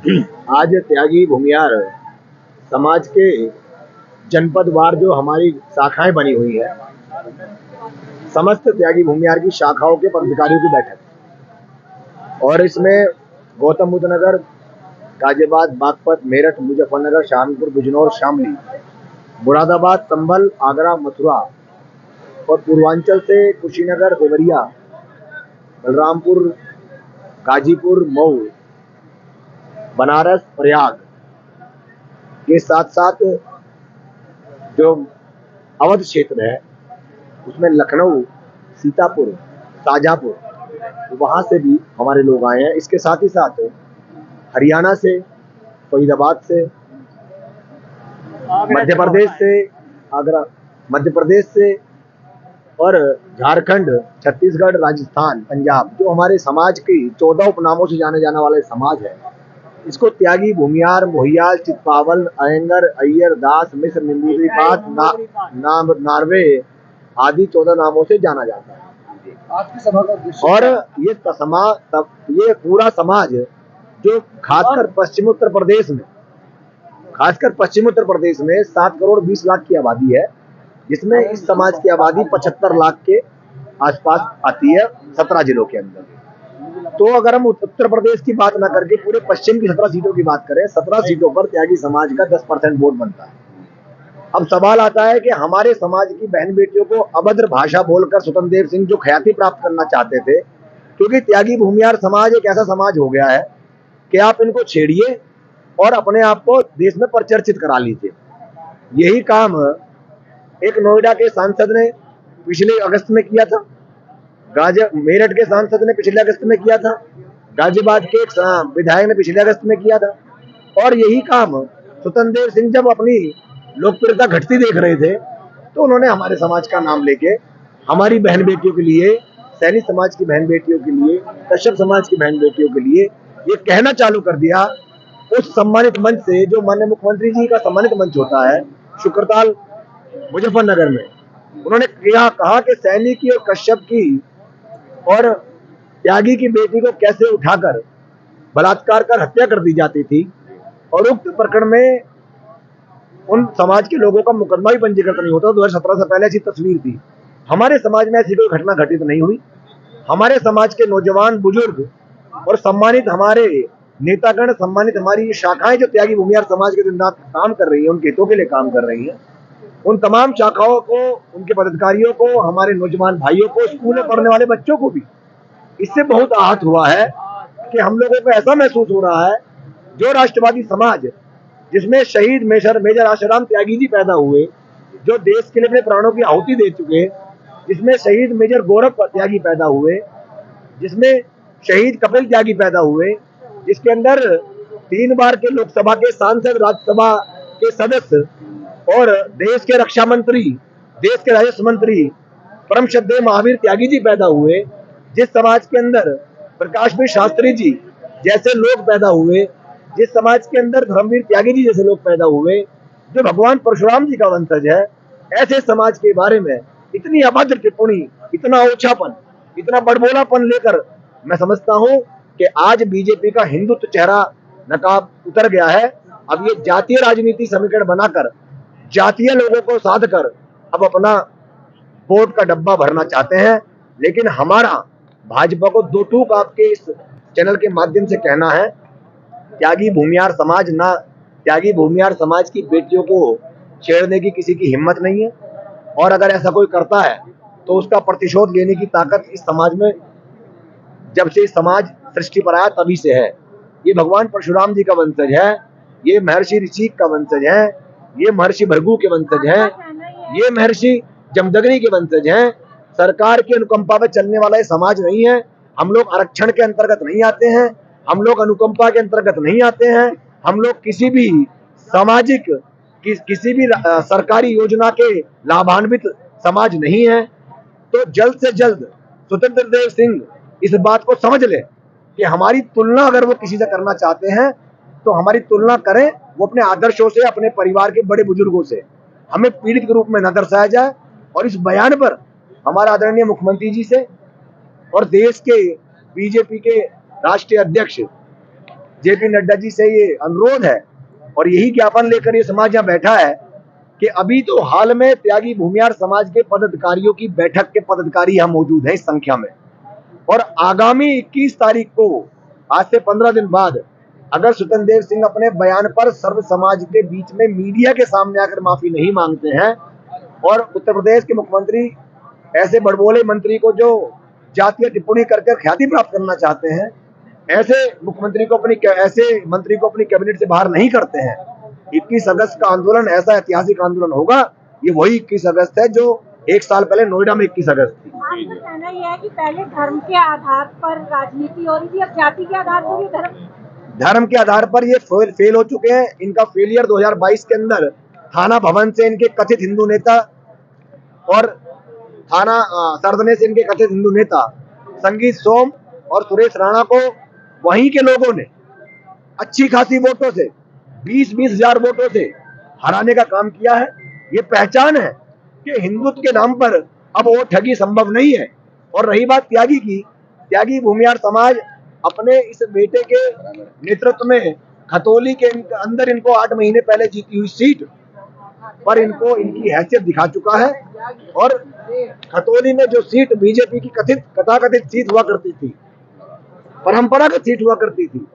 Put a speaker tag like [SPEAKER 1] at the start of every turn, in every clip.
[SPEAKER 1] आज त्यागी भूमियार समाज के जनपदवार जो हमारी शाखाएं बनी हुई है, समस्त त्यागी भूमियार की शाखाओं के पदाधिकारियों की बैठक, और इसमें गौतम बुद्ध नगर, गाजियाबाद, बागपत, मेरठ, मुजफ्फरनगर, शाहजहांपुर, बिजनौर, शामली, मुरादाबाद, संभल, आगरा, मथुरा और पूर्वांचल से कुशीनगर, देवरिया, बलरामपुर, गाजीपुर, मऊ, बनारस, प्रयाग के साथ साथ जो अवध क्षेत्र है उसमें लखनऊ, सीतापुर, शाहजहांपुर, वहाँ से भी हमारे लोग आए हैं। इसके साथ ही साथ हरियाणा से, फरीदाबाद से, मध्य प्रदेश से, आगरा, मध्य प्रदेश से और झारखंड, छत्तीसगढ़, राजस्थान, पंजाब, जो हमारे समाज की 14 उपनामों से जाने जाने वाले समाज है, इसको त्यागी, भूमियार, मोहियाल, चितपावल, अयंगर, अय्यर, दास, मिश्र, निम्बूद्रीपात, नार्वे आदि 14 नामों से जाना जाता है।
[SPEAKER 2] आपकी सभा का उद्देश्य
[SPEAKER 1] और ये पूरा समाज जो खासकर पश्चिमी उत्तर प्रदेश में 7 करोड़ 20 लाख की आबादी है, जिसमें इस समाज की आबादी 75 लाख के आसपास आती है 17 जिलों के अंदर। तो अगर हम उत्तर प्रदेश की बात ना करके पूरे पश्चिम की 17 सीटों की बात करें, 17 सीटों पर त्यागी समाज का 10% वोट बनता है। अब सवाल आता है कि हमारे समाज की बहन बेटियों को अभद्र भाषा बोलकर स्वतंत्र देव सिंह जो ख्याति प्राप्त करना चाहते थे, क्योंकि त्यागी भूमियार समाज एक ऐसा समाज हो गया है कि आप इनको छेड़िए और अपने आप को देश में प्रचर्चित करा लीजिए। यही काम एक नोएडा के सांसद ने पिछले अगस्त में किया था, मेरठ के सांसद ने पिछले अगस्त में किया था, गाजियाबाद के एक विधायक ने पिछले अगस्त में किया था। और यही काम स्वतंत्र देव सिंह जब अपनी लोकप्रियता घटती देख रहे थे तो उन्होंने हमारे समाज का नाम लेके हमारी बहन बेटियों के लिए, सैनी समाज की बहन बेटियों के लिए, कश्यप समाज की बहन बेटियों के लिए ये कहना चालू कर दिया उस सम्मानित मंच से, जो माननीय मुख्यमंत्री जी का सम्मानित मंच होता है शुक्रताल मुजफ्फरनगर में। उन्होंने कहा कि सैनी की और कश्यप की और त्यागी की बेटी को कैसे उठाकर बलात्कार कर हत्या कर दी जाती थी, और उक्त प्रकरण में उन समाज के लोगों का मुकदमा भी पंजीकृत नहीं होता। 2017 से पहले ऐसी तस्वीर थी। हमारे समाज में ऐसी कोई घटना घटित नहीं हुई। हमारे समाज के नौजवान, बुजुर्ग और सम्मानित हमारे नेतागण, सम्मानित हमारी शाखाएं जो त्यागी भूमियार समाज के दिन रात काम कर रही है, उनके हितों के लिए काम कर रही है, उन तमाम शाखाओं को, उनके पदाधिकारियों को, हमारे नौजवान भाइयों को, स्कूल में पढ़ने वाले बच्चों को भी इससे बहुत आहत हुआ है कि हम लोगों को ऐसा महसूस हो रहा है जो राष्ट्रवादी समाज, जिसमें शहीद मेजर आशाराम त्यागी जी पैदा हुए, जो देश के लिए अपने प्राणों की आहुति दे चुके, जिसमें शहीद मेजर गौरव त्यागी पैदा हुए, जिसमें शहीद कपिल त्यागी पैदा हुए, जिसके अंदर 3 बार के लोकसभा के सांसद, राज्यसभा के सदस्य और देश के रक्षा मंत्री, देश के राजस्व मंत्री परम श्रद्धेय महावीर त्यागी जी पैदा हुए, जिस समाज के अंदर प्रकाश भाई शास्त्री जी जैसे लोग पैदा हुए, जिस समाज के अंदर धर्मवीर त्यागी जी जैसे लोग पैदा हुए, जो भगवान परशुराम जी का वंशज है, ऐसे समाज के बारे में इतनी अभद्र टिप्पणी, इतना ओछापन, इतना बड़बोलापन लेकर मैं समझता हूं कि आज बीजेपी का हिंदुत्व चेहरा नकाब उतर गया है। अब ये जातीय राजनीति समीकरण बनाकर, जातीय लोगों को साध कर अब अपना वोट का डब्बा भरना चाहते हैं। लेकिन हमारा भाजपा को 2 टूक आपके इस चैनल के माध्यम से कहना है, त्यागी भूमियार समाज की बेटियों को छेड़ने की किसी की हिम्मत नहीं है, और अगर ऐसा कोई करता है तो उसका प्रतिशोध लेने की ताकत इस समाज में, जब से समाज सृष्टि पर आया तभी से है। ये भगवान परशुराम जी का वंशज है, ये महर्षि ऋषि का वंशज है, ये महर्षि भृगु के वंशज है, ये महर्षि जमदग्नि के वंशज हैं। सरकार की अनुकंपा पर चलने वाला ये समाज नहीं है। हम लोग आरक्षण के अंतर्गत नहीं आते हैं, हम लोग अनुकंपा के अंतर्गत नहीं आते हैं, हम लोग किसी भी सामाजिक किसी भी सरकारी योजना के लाभान्वित समाज नहीं है। तो जल्द से जल्द स्वतंत्र देव सिंह इस बात को समझ ले कि हमारी तुलना अगर वो किसी से करना चाहते हैं तो हमारी तुलना करें वो अपने आदर्शों से, अपने परिवार के बड़े बुजुर्गों से। हमें पीड़ित के रूप में न दर्शाया जाए। और इस बयान पर हमारा आदरणीय मुख्यमंत्री जी से और देश के बीजेपी के राष्ट्रीय अध्यक्ष जेपी नड्डा जी से ये अनुरोध है और यही ज्ञापन लेकर ये समाज यहाँ बैठा है कि अभी तो हाल में त्यागी भूमिहार समाज के पदाधिकारियों की बैठक के पदाधिकारी यहाँ मौजूद हैं इस संख्या में, और आगामी 21 तारीख को आज से 15 दिन बाद अगर स्वतंत्र देव सिंह अपने बयान पर सर्व समाज के बीच में मीडिया के सामने आकर माफी नहीं मांगते हैं और उत्तर प्रदेश के मुख्यमंत्री ऐसे बड़बोले मंत्री को जो जातीय टिप्पणी करके ख्याति प्राप्त करना चाहते हैं, ऐसे मंत्री को अपनी कैबिनेट से बाहर नहीं करते हैं, 21 अगस्त का आंदोलन ऐसा ऐतिहासिक आंदोलन होगा। ये वही 21 अगस्त है जो 1 साल पहले नोएडा में 21 अगस्त थी।
[SPEAKER 3] आपका कहना यह है कि पहले धर्म के आधार पर राजनीति हो रही थी, अब जाति के आधार पर भी
[SPEAKER 1] धर्म के आधार पर ये फेल हो चुके हैं। इनका फेलियर 2022 के अंदर थाना भवन से इनके कथित हिंदू नेता और थाना सरदने से इनके कथित हिंदू नेता संगीत सोम और सुरेश राणा को वहीं के लोगों ने अच्छी खासी वोटों से 20-20 हजार वोटों से हराने का काम किया है। ये पहचान है कि हिंदुत्व के नाम पर अब वो ठगी संभव नहीं है। और रही बात त्यागी की, त्यागी भूमिहार समाज अपने इस बेटे के नेतृत्व में खतौली के अंदर इनको 8 महीने पहले जीती हुई सीट पर इनको इनकी हैसियत दिखा चुका है। और खतौली में जो सीट बीजेपी की कथाकथित सीट हुआ करती थी, परंपरागत सीट हुआ करती थी,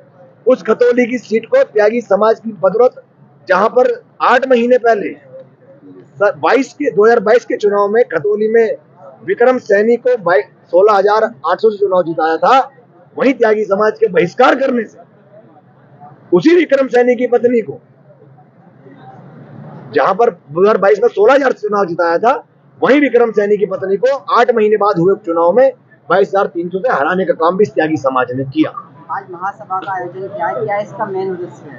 [SPEAKER 1] उस खतौली की सीट को त्यागी समाज की बदौलत, जहां पर 8 महीने पहले 2022 के चुनाव में खतौली में विक्रम सैनी को 16,800 से चुनाव जिताया था, वहीं त्यागी समाज के बहिष्कार करने से उसी विक्रम सैनी की पत्नी को, जहां पर 2022 में 16,000 से चुनाव जिताया था, वहीं विक्रम सैनी की पत्नी को 8 महीने बाद हुए चुनाव में 22,300 से हराने का काम भी त्यागी समाज ने किया।
[SPEAKER 4] आज महासभा का आयोजन किया है, क्या इसका मेन उद्देश्य है?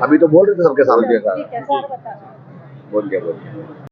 [SPEAKER 1] अभी तो बोल रहे थे सबके सामने।
[SPEAKER 3] ठीक है सर, बताओ।
[SPEAKER 1] बोल दिया।